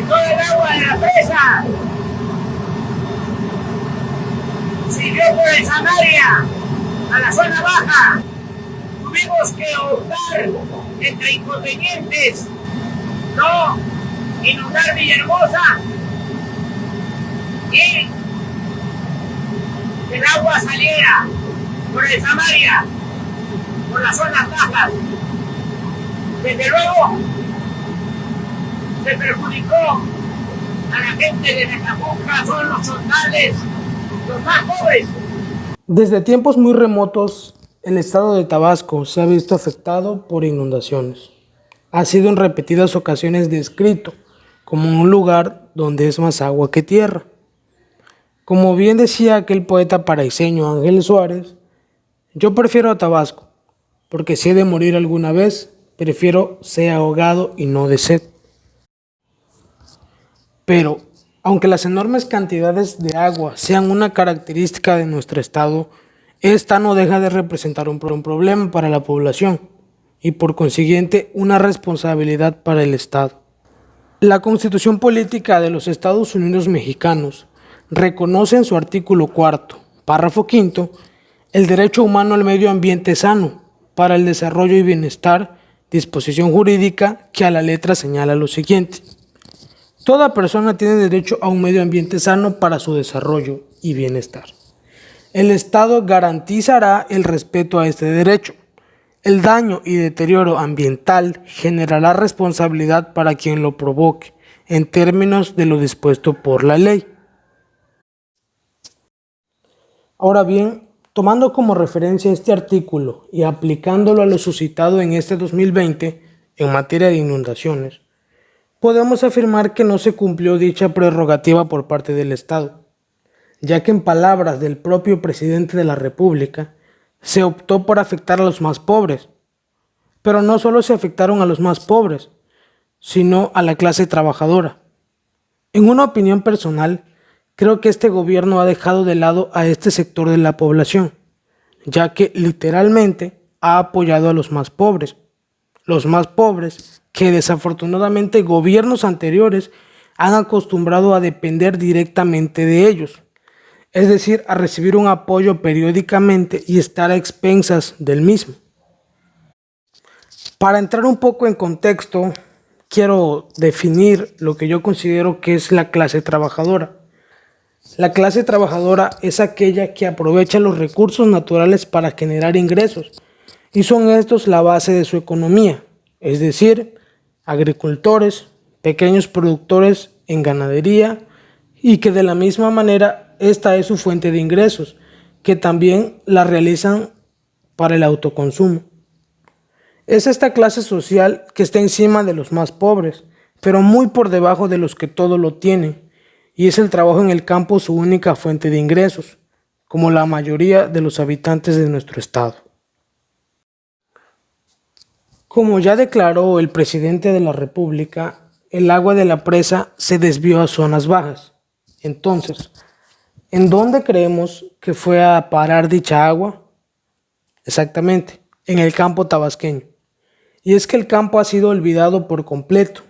Todo el agua de la presa siguió por el Samaria a la zona baja. Tuvimos que optar entre inconvenientes, no inundar Villahermosa y que el agua saliera por el Samaria, por las zonas bajas. Desde luego se perjudicó a la gente de Nacajuca, son los chontales, los más pobres. Desde tiempos muy remotos, el estado de Tabasco se ha visto afectado por inundaciones. Ha sido en repetidas ocasiones descrito como un lugar donde es más agua que tierra. Como bien decía aquel poeta paraiseño Ángel Suárez, yo prefiero a Tabasco, porque si he de morir alguna vez, prefiero ser ahogado y no de sed. Pero, aunque las enormes cantidades de agua sean una característica de nuestro estado, esta no deja de representar un problema para la población y por consiguiente una responsabilidad para el Estado. La Constitución Política de los Estados Unidos Mexicanos reconoce en su artículo 4, párrafo 5, el derecho humano al medio ambiente sano para el desarrollo y bienestar, disposición jurídica que a la letra señala lo siguiente. Toda persona tiene derecho a un medio ambiente sano para su desarrollo y bienestar. El Estado garantizará el respeto a este derecho. El daño y deterioro ambiental generará responsabilidad para quien lo provoque, en términos de lo dispuesto por la ley. Ahora bien, tomando como referencia este artículo y aplicándolo a lo suscitado en este 2020 en materia de inundaciones, podemos afirmar que no se cumplió dicha prerrogativa por parte del Estado, ya que en palabras del propio presidente de la República, se optó por afectar a los más pobres. Pero no solo se afectaron a los más pobres, sino a la clase trabajadora. En una opinión personal, creo que este gobierno ha dejado de lado a este sector de la población, ya que literalmente ha apoyado a los más pobres. Los más pobres que desafortunadamente gobiernos anteriores han acostumbrado a depender directamente de ellos, es decir, a recibir un apoyo periódicamente y estar a expensas del mismo. Para entrar un poco en contexto, quiero definir lo que yo considero que es la clase trabajadora. La clase trabajadora es aquella que aprovecha los recursos naturales para generar ingresos, y son estos la base de su economía, es decir, agricultores, pequeños productores en ganadería, y que de la misma manera esta es su fuente de ingresos, que también la realizan para el autoconsumo. Es esta clase social que está encima de los más pobres, pero muy por debajo de los que todo lo tienen, y es el trabajo en el campo su única fuente de ingresos, como la mayoría de los habitantes de nuestro estado. Como ya declaró el presidente de la República, el agua de la presa se desvió a zonas bajas. Entonces, ¿en dónde creemos que fue a parar dicha agua? Exactamente, en el campo tabasqueño. Y es que el campo ha sido olvidado por completo.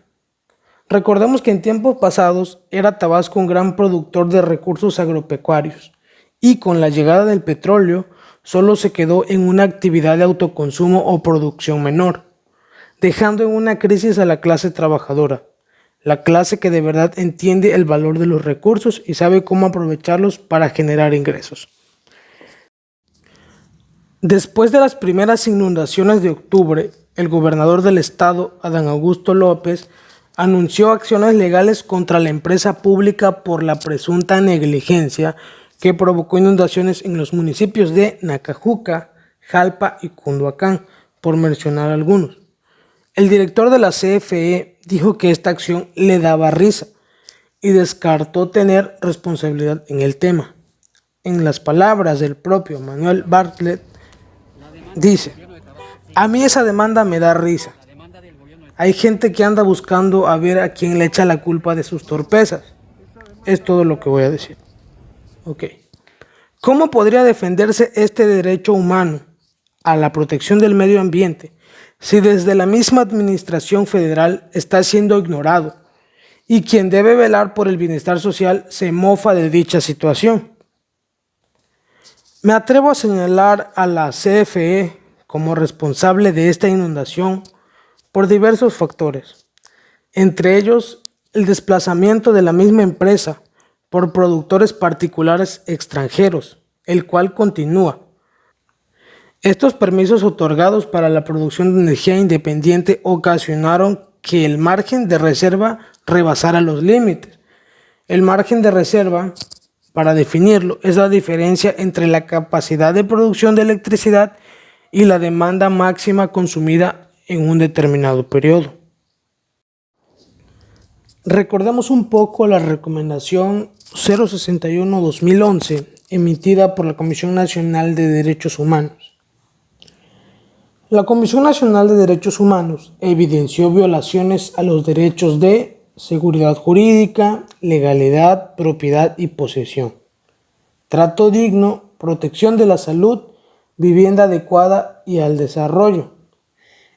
Recordemos que en tiempos pasados era Tabasco un gran productor de recursos agropecuarios y con la llegada del petróleo solo se quedó en una actividad de autoconsumo o producción menor, dejando en una crisis a la clase trabajadora, la clase que de verdad entiende el valor de los recursos y sabe cómo aprovecharlos para generar ingresos. Después de las primeras inundaciones de octubre, el gobernador del estado, Adán Augusto López, anunció acciones legales contra la empresa pública por la presunta negligencia que provocó inundaciones en los municipios de Nacajuca, Jalpa y Cunduacán, por mencionar algunos. El director de la CFE dijo que esta acción le daba risa y descartó tener responsabilidad en el tema. En las palabras del propio Manuel Bartlett, dice: a mí esa demanda me da risa. Hay gente que anda buscando a ver a quién le echa la culpa de sus torpezas. Es todo lo que voy a decir. Ok. ¿Cómo podría defenderse este derecho humano a la protección del medio ambiente si desde la misma administración federal está siendo ignorado y quien debe velar por el bienestar social se mofa de dicha situación. Me atrevo a señalar a la CFE como responsable de esta inundación por diversos factores, entre ellos el desplazamiento de la misma empresa por productores particulares extranjeros, el cual continúa. Estos permisos otorgados para la producción de energía independiente ocasionaron que el margen de reserva rebasara los límites. El margen de reserva, para definirlo, es la diferencia entre la capacidad de producción de electricidad y la demanda máxima consumida en un determinado periodo. Recordemos un poco la recomendación 061-2011 emitida por la Comisión Nacional de Derechos Humanos. La Comisión Nacional de Derechos Humanos evidenció violaciones a los derechos de seguridad jurídica, legalidad, propiedad y posesión, trato digno, protección de la salud, vivienda adecuada y al desarrollo,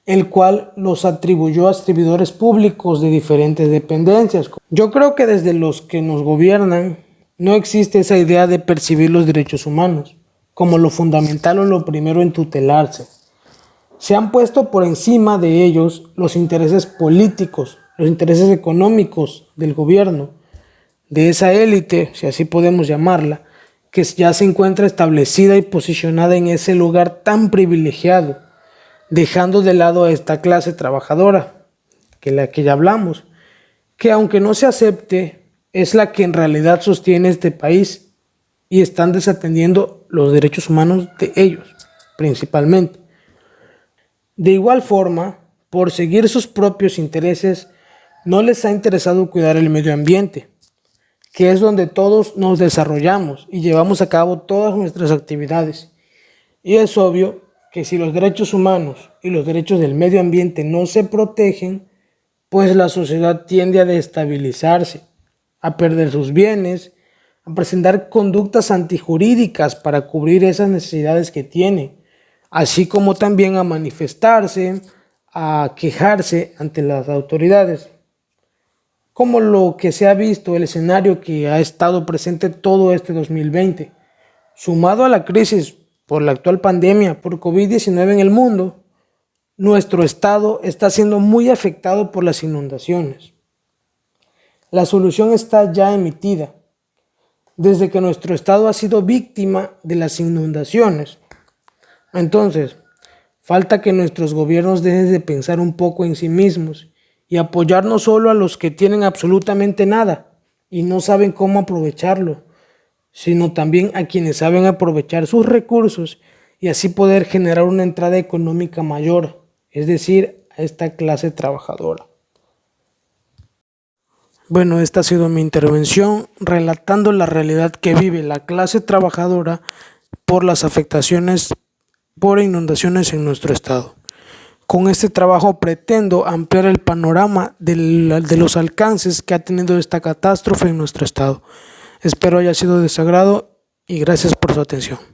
el cual los atribuyó a servidores públicos de diferentes dependencias. Yo creo que desde los que nos gobiernan no existe esa idea de percibir los derechos humanos como lo fundamental o lo primero en tutelarse. Se han puesto por encima de ellos los intereses políticos, los intereses económicos del gobierno, de esa élite, si así podemos llamarla, que ya se encuentra establecida y posicionada en ese lugar tan privilegiado, dejando de lado a esta clase trabajadora, que la que ya hablamos, que aunque no se acepte, es la que en realidad sostiene este país y están desatendiendo los derechos humanos de ellos, principalmente. De igual forma, por seguir sus propios intereses, no les ha interesado cuidar el medio ambiente, que es donde todos nos desarrollamos y llevamos a cabo todas nuestras actividades. Y es obvio que si los derechos humanos y los derechos del medio ambiente no se protegen, pues la sociedad tiende a desestabilizarse, a perder sus bienes, a presentar conductas antijurídicas para cubrir esas necesidades que tiene, así como también a manifestarse, a quejarse ante las autoridades, como lo que se ha visto, el escenario que ha estado presente todo este 2020, sumado a la crisis por la actual pandemia por COVID-19 en el mundo. Nuestro estado está siendo muy afectado por las inundaciones. La solución está ya emitida. Desde que nuestro estado ha sido víctima de las inundaciones, entonces, falta que nuestros gobiernos dejen de pensar un poco en sí mismos y apoyar no solo a los que tienen absolutamente nada y no saben cómo aprovecharlo, sino también a quienes saben aprovechar sus recursos y así poder generar una entrada económica mayor, es decir, a esta clase trabajadora. Bueno, esta ha sido mi intervención relatando la realidad que vive la clase trabajadora por las afectaciones por inundaciones en nuestro estado. Con este trabajo pretendo ampliar el panorama de los alcances que ha tenido esta catástrofe en nuestro estado. Espero haya sido de su agrado y gracias por su atención.